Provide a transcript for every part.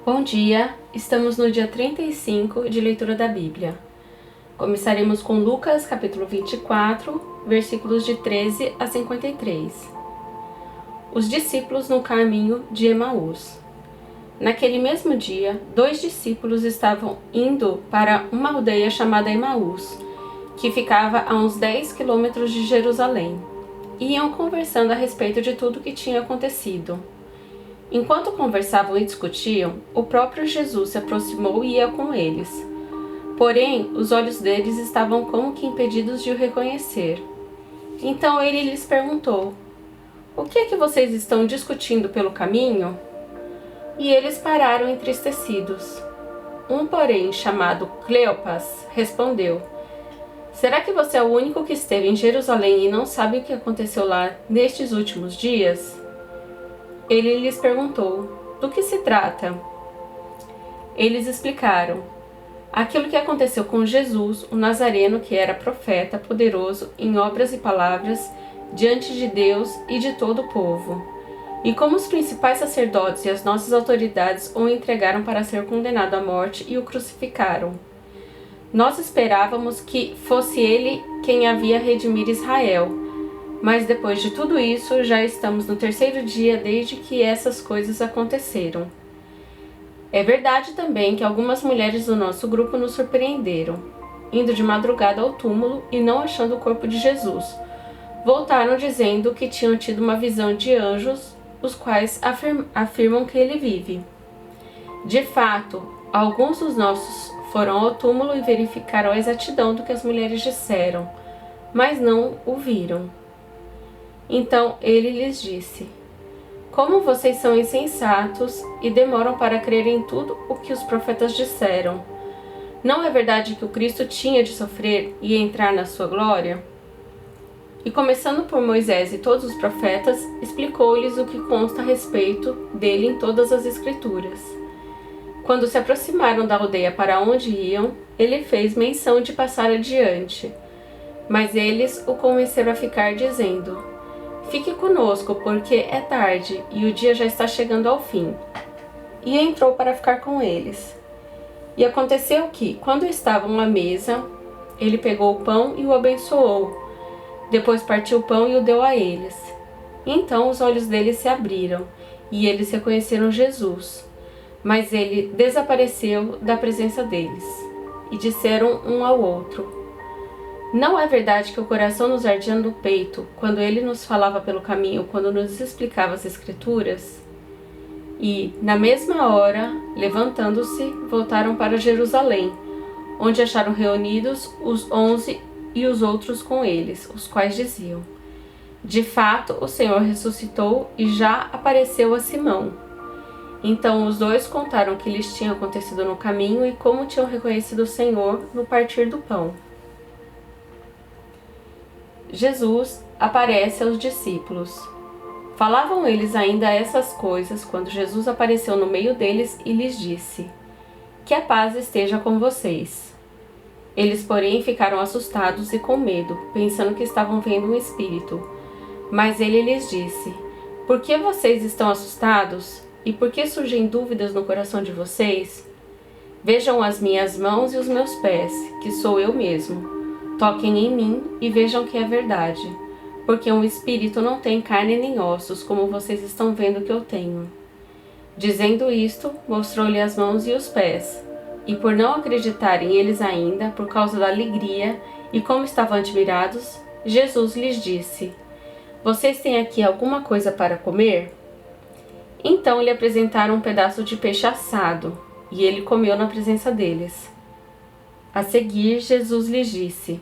Bom dia, estamos no dia 35 de leitura da Bíblia. Começaremos com Lucas capítulo 24, versículos de 13 a 53. Os discípulos no caminho de Emaús. Naquele mesmo dia, 2 discípulos estavam indo para uma aldeia chamada Emaús, que ficava a uns 10 quilômetros de Jerusalém. Iam conversando a respeito de tudo o que tinha acontecido. Enquanto conversavam e discutiam, o próprio Jesus se aproximou e ia com eles. Porém, os olhos deles estavam como que impedidos de o reconhecer. Então ele lhes perguntou: "O que é que vocês estão discutindo pelo caminho?" E eles pararam entristecidos. Um, porém, chamado Cleopas, respondeu: "Será que você é o único que esteve em Jerusalém e não sabe o que aconteceu lá nestes últimos dias?" Ele lhes perguntou: "Do que se trata?" Eles explicaram: "Aquilo que aconteceu com Jesus, o Nazareno, que era profeta, poderoso em obras e palavras, diante de Deus e de todo o povo. E como os principais sacerdotes e as nossas autoridades o entregaram para ser condenado à morte e o crucificaram. Nós esperávamos que fosse ele quem havia redimir Israel. Mas depois de tudo isso, já estamos no 3º dia desde que essas coisas aconteceram. É verdade também que algumas mulheres do nosso grupo nos surpreenderam, indo de madrugada ao túmulo e não achando o corpo de Jesus. Voltaram dizendo que tinham tido uma visão de anjos, os quais afirmam que ele vive. De fato, alguns dos nossos foram ao túmulo e verificaram a exatidão do que as mulheres disseram, mas não o viram." Então ele lhes disse: "Como vocês são insensatos e demoram para crer em tudo o que os profetas disseram. Não é verdade que o Cristo tinha de sofrer e entrar na sua glória?" E começando por Moisés e todos os profetas, explicou-lhes o que consta a respeito dele em todas as Escrituras. Quando se aproximaram da aldeia para onde iam, ele fez menção de passar adiante. Mas eles o convenceram a ficar, dizendo: "Fique conosco, porque é tarde e o dia já está chegando ao fim." E entrou para ficar com eles. E aconteceu que, quando estavam à mesa, ele pegou o pão e o abençoou. Depois partiu o pão e o deu a eles. Então os olhos deles se abriram, e eles reconheceram Jesus. Mas ele desapareceu da presença deles. E disseram um ao outro: "Não é verdade que o coração nos ardia no peito quando ele nos falava pelo caminho, quando nos explicava as Escrituras?" E, na mesma hora, levantando-se, voltaram para Jerusalém, onde acharam reunidos os 11 e os outros com eles, os quais diziam: "De fato, o Senhor ressuscitou e já apareceu a Simão." Então os dois contaram o que lhes tinha acontecido no caminho e como tinham reconhecido o Senhor no partir do pão. Jesus aparece aos discípulos. Falavam eles ainda essas coisas quando Jesus apareceu no meio deles e lhes disse: "Que a paz esteja com vocês." Eles, porém, ficaram assustados e com medo, pensando que estavam vendo um espírito. Mas ele lhes disse: "Por que vocês estão assustados? E por que surgem dúvidas no coração de vocês? Vejam as minhas mãos e os meus pés, que sou eu mesmo. Toquem em mim e vejam que é verdade, porque um espírito não tem carne nem ossos, como vocês estão vendo que eu tenho." Dizendo isto, mostrou-lhe as mãos e os pés. E por não acreditarem eles ainda, por causa da alegria e como estavam admirados, Jesus lhes disse: "Vocês têm aqui alguma coisa para comer?" Então lhe apresentaram um pedaço de peixe assado, e ele comeu na presença deles. A seguir, Jesus lhes disse: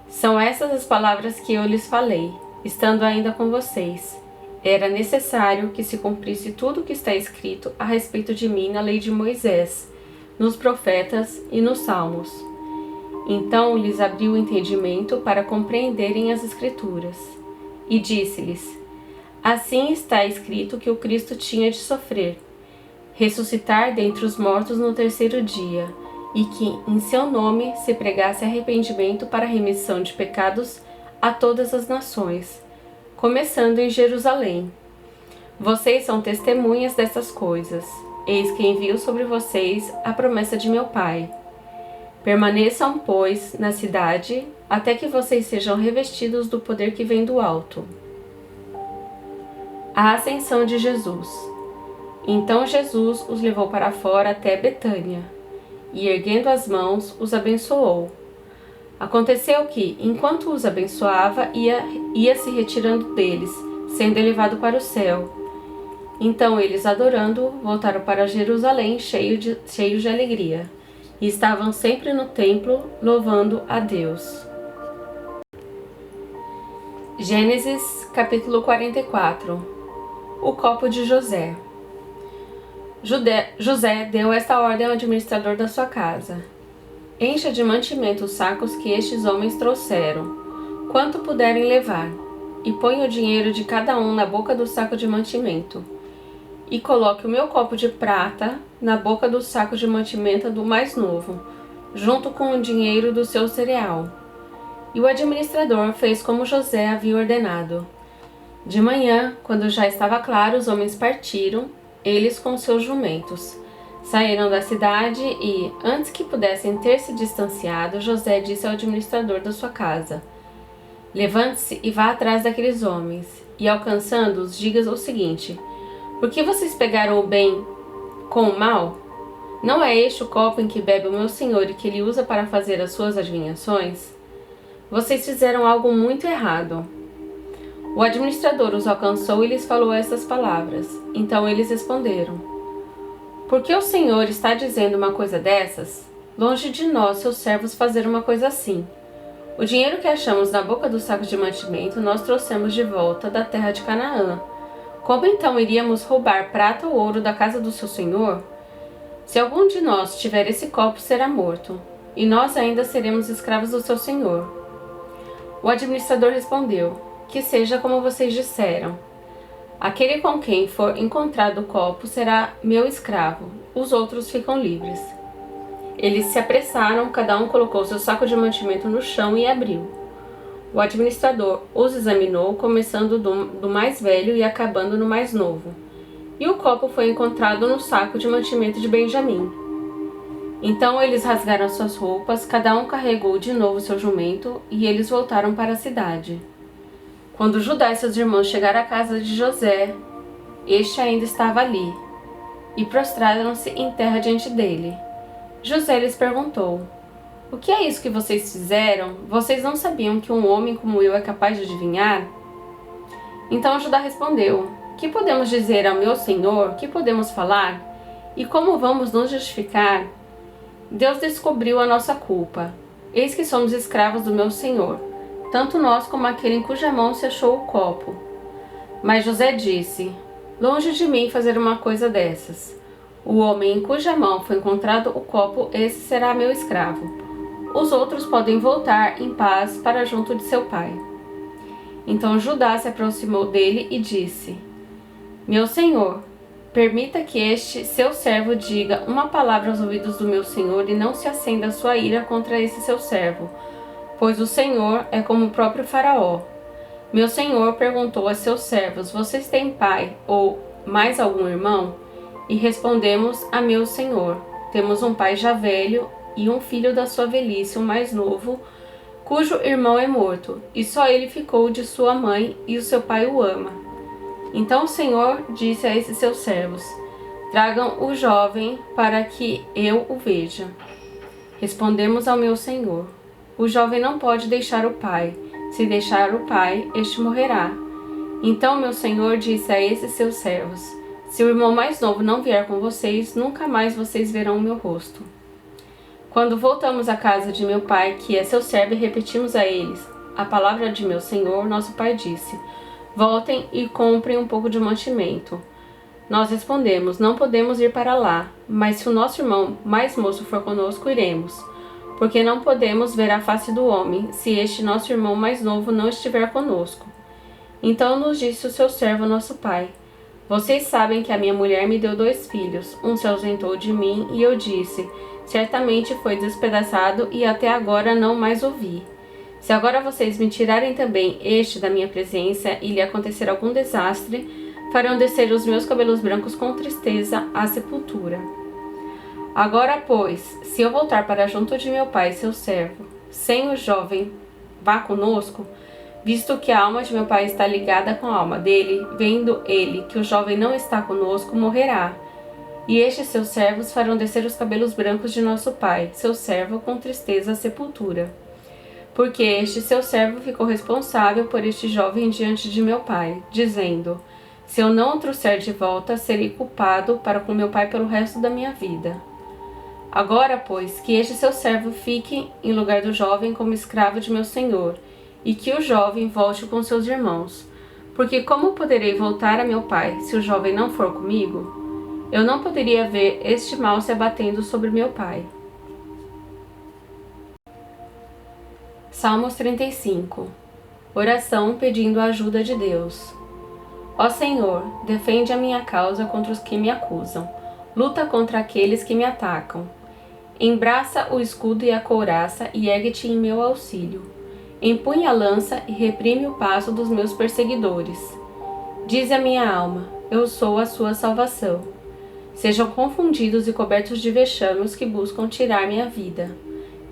"São essas as palavras que eu lhes falei, estando ainda com vocês. Era necessário que se cumprisse tudo o que está escrito a respeito de mim na lei de Moisés, nos profetas e nos salmos." Então lhes abriu o entendimento para compreenderem as Escrituras. E disse-lhes: "Assim está escrito que o Cristo tinha de sofrer, ressuscitar dentre os mortos no 3º dia, e que em seu nome se pregasse arrependimento para a remissão de pecados a todas as nações, começando em Jerusalém. Vocês são testemunhas dessas coisas. eis que envio sobre vocês a promessa de meu Pai. Permaneçam, pois, na cidade, até que vocês sejam revestidos do poder que vem do alto. A ascensão de Jesus. Então Jesus os levou para fora até Betânia, e erguendo as mãos, os abençoou. Aconteceu que, enquanto os abençoava, ia se retirando deles, sendo elevado para o céu. Então eles, adorando, voltaram para Jerusalém cheios de alegria, e estavam sempre no templo, louvando a Deus. Gênesis capítulo 44. O copo de José. José deu esta ordem ao administrador da sua casa: encha de mantimento os sacos que estes homens trouxeram, quanto puderem levar, e ponha o dinheiro de cada um na boca do saco de mantimento, e coloque o meu copo de prata na boca do saco de mantimento do mais novo, junto com o dinheiro do seu cereal. E o administrador fez como José havia ordenado. De manhã, quando já estava claro, os homens partiram, eles com seus jumentos. Saíram da cidade e, antes que pudessem ter se distanciado, José disse ao administrador da sua casa: levante-se e vá atrás daqueles homens, e alcançando-os, diga o seguinte: por que vocês pegaram o bem com o mal? Não é este o copo em que bebe o meu senhor e que ele usa para fazer as suas adivinhações? Vocês fizeram algo muito errado. O administrador os alcançou e lhes falou estas palavras. Então eles responderam: por que o Senhor está dizendo uma coisa dessas? Longe de nós, seus servos, fazer uma coisa assim. O dinheiro que achamos na boca do saco de mantimento nós trouxemos de volta da terra de Canaã. Como então iríamos roubar prata ou ouro da casa do seu senhor? Se algum de nós tiver esse copo, será morto, e nós ainda seremos escravos do seu senhor. O administrador respondeu: que seja como vocês disseram. Aquele com quem for encontrado o copo será meu escravo, os outros ficam livres. Eles se apressaram, cada um colocou seu saco de mantimento no chão e abriu. O administrador os examinou, começando do mais velho e acabando no mais novo. E o copo foi encontrado no saco de mantimento de Benjamim. Então eles rasgaram suas roupas, cada um carregou de novo seu jumento, e eles voltaram para a cidade. Quando Judá e seus irmãos chegaram à casa de José, este ainda estava ali, e prostraram-se em terra diante dele. José lhes perguntou: o que é isso que vocês fizeram? Vocês não sabiam que um homem como eu é capaz de adivinhar? Então Judá respondeu: que podemos dizer ao meu senhor? Que podemos falar? E como vamos nos justificar? Deus descobriu a nossa culpa. Eis que somos escravos do meu senhor, tanto nós como aquele em cuja mão se achou o copo. Mas José disse: longe de mim fazer uma coisa dessas. O homem em cuja mão foi encontrado o copo, esse será meu escravo. Os outros podem voltar em paz para junto de seu pai. Então Judá se aproximou dele e disse: meu senhor, permita que este seu servo diga uma palavra aos ouvidos do meu senhor e não se acenda a sua ira contra esse seu servo, pois o Senhor é como o próprio Faraó. Meu senhor perguntou a seus servos: vocês têm pai ou mais algum irmão? E respondemos a meu senhor: temos um pai já velho e um filho da sua velhice, o mais novo, cujo irmão é morto, e só ele ficou de sua mãe e o seu pai o ama. Então o Senhor disse a esses seus servos: tragam o jovem para que eu o veja. Respondemos ao meu senhor: o jovem não pode deixar o pai. Se deixar o pai, este morrerá. Então meu senhor disse a esses seus servos: se o irmão mais novo não vier com vocês, nunca mais vocês verão o meu rosto. Quando voltamos à casa de meu pai, que é seu servo, e repetimos a eles a palavra de meu senhor, nosso pai disse: voltem e comprem um pouco de mantimento. Nós respondemos: não podemos ir para lá, mas se o nosso irmão mais moço for conosco, iremos, porque não podemos ver a face do homem, se este nosso irmão mais novo não estiver conosco. Então nos disse o seu servo, nosso pai: vocês sabem que a minha mulher me deu 2 filhos, um se ausentou de mim, e eu disse: certamente foi despedaçado, e até agora não mais o vi. Se agora vocês me tirarem também este da minha presença e lhe acontecer algum desastre, farão descer os meus cabelos brancos com tristeza à sepultura. Agora, pois, se eu voltar para junto de meu pai, seu servo, sem o jovem vá conosco, visto que a alma de meu pai está ligada com a alma dele, vendo ele que o jovem não está conosco, morrerá. E estes seus servos farão descer os cabelos brancos de nosso pai, seu servo, com tristeza à sepultura. Porque este seu servo ficou responsável por este jovem diante de meu pai, dizendo: se eu não o trouxer de volta, serei culpado para com meu pai pelo resto da minha vida. Agora, pois, que este seu servo fique em lugar do jovem como escravo de meu senhor, e que o jovem volte com seus irmãos. Porque como poderei voltar a meu pai, se o jovem não for comigo? Eu não poderia ver este mal se abatendo sobre meu pai. Salmos 35. Oração pedindo a ajuda de Deus. Ó Senhor, defende a minha causa contra os que me acusam. Luta contra aqueles que me atacam. Embraça o escudo e a couraça e ergue-te em meu auxílio. Empunha a lança e reprime o passo dos meus perseguidores. Diz a minha alma: eu sou a sua salvação. Sejam confundidos e cobertos de vexame os que buscam tirar minha vida.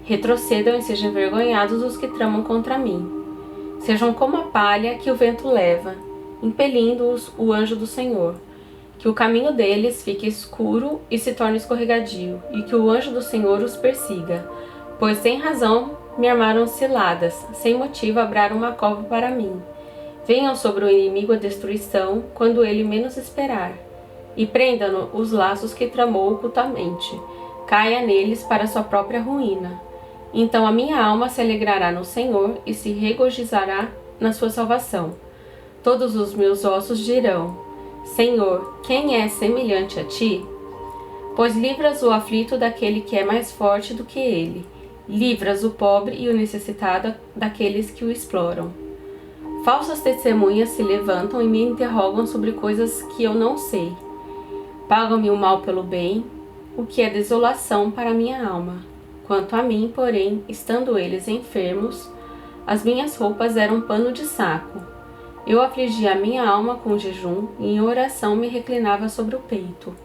Retrocedam e sejam envergonhados os que tramam contra mim. Sejam como a palha que o vento leva, impelindo-os o anjo do Senhor. Que o caminho deles fique escuro e se torne escorregadio, e que o anjo do Senhor os persiga. Pois sem razão me armaram ciladas, sem motivo abraram uma cova para mim. Venham sobre o inimigo a destruição, quando ele menos esperar. E prenda-no os laços que tramou ocultamente. Caia neles para sua própria ruína. Então a minha alma se alegrará no Senhor e se regozijará na sua salvação. Todos os meus ossos dirão: Senhor, quem é semelhante a ti? Pois livras o aflito daquele que é mais forte do que ele. Livras o pobre e o necessitado daqueles que o exploram. Falsas testemunhas se levantam e me interrogam sobre coisas que eu não sei. Pagam-me o mal pelo bem, o que é desolação para minha alma. Quanto a mim, porém, estando eles enfermos, as minhas roupas eram pano de saco. Eu afligia a minha alma com jejum e em oração me reclinava sobre o peito.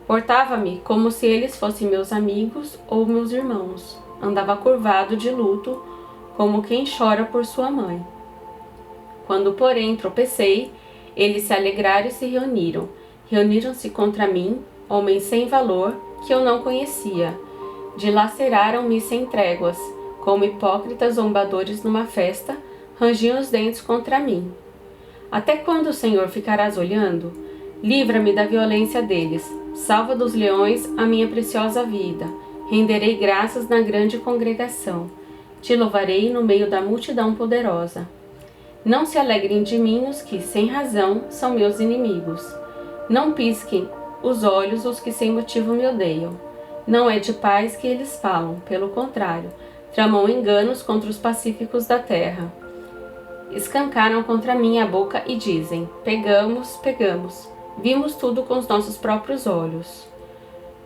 Portava-me como se eles fossem meus amigos ou meus irmãos. Andava curvado de luto, como quem chora por sua mãe. Quando, porém, tropecei, eles se alegraram e se reuniram. Reuniram-se contra mim, homens sem valor, que eu não conhecia. Dilaceraram-me sem tréguas, como hipócritas zombadores numa festa, rangiam os dentes contra mim. Até quando, Senhor, ficarás olhando? Livra-me da violência deles. Salva dos leões a minha preciosa vida. Renderei graças na grande congregação. Te louvarei no meio da multidão poderosa. Não se alegrem de mim os que, sem razão, são meus inimigos. Não pisquem os olhos os que sem motivo me odeiam. Não é de paz que eles falam, pelo contrário, tramam enganos contra os pacíficos da terra. Escancaram contra mim a boca e dizem: pegamos, pegamos, vimos tudo com os nossos próprios olhos.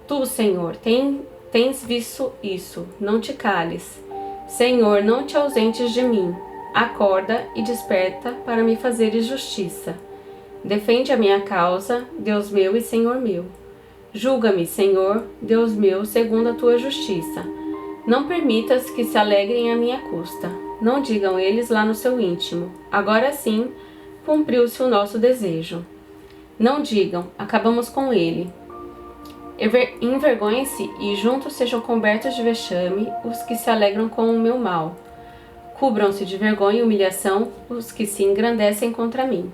Tu, Senhor, tens visto isso, não te cales. Senhor, não te ausentes de mim. Acorda e desperta para me fazeres justiça. Defende a minha causa, Deus meu e Senhor meu. Julga-me, Senhor, Deus meu, segundo a tua justiça. Não permitas que se alegrem à minha custa. Não digam eles lá no seu íntimo: agora sim, cumpriu-se o nosso desejo. Não digam: acabamos com ele. Envergonhem-se e juntos sejam cobertos de vexame os que se alegram com o meu mal. Cubram-se de vergonha e humilhação os que se engrandecem contra mim.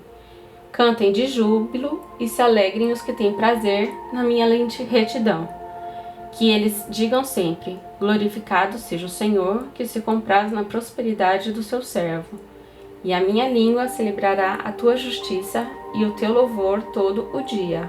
Cantem de júbilo e se alegrem os que têm prazer na minha retidão. Que eles digam sempre: glorificado seja o Senhor, que se compraz na prosperidade do seu servo. E a minha língua celebrará a tua justiça e o teu louvor todo o dia.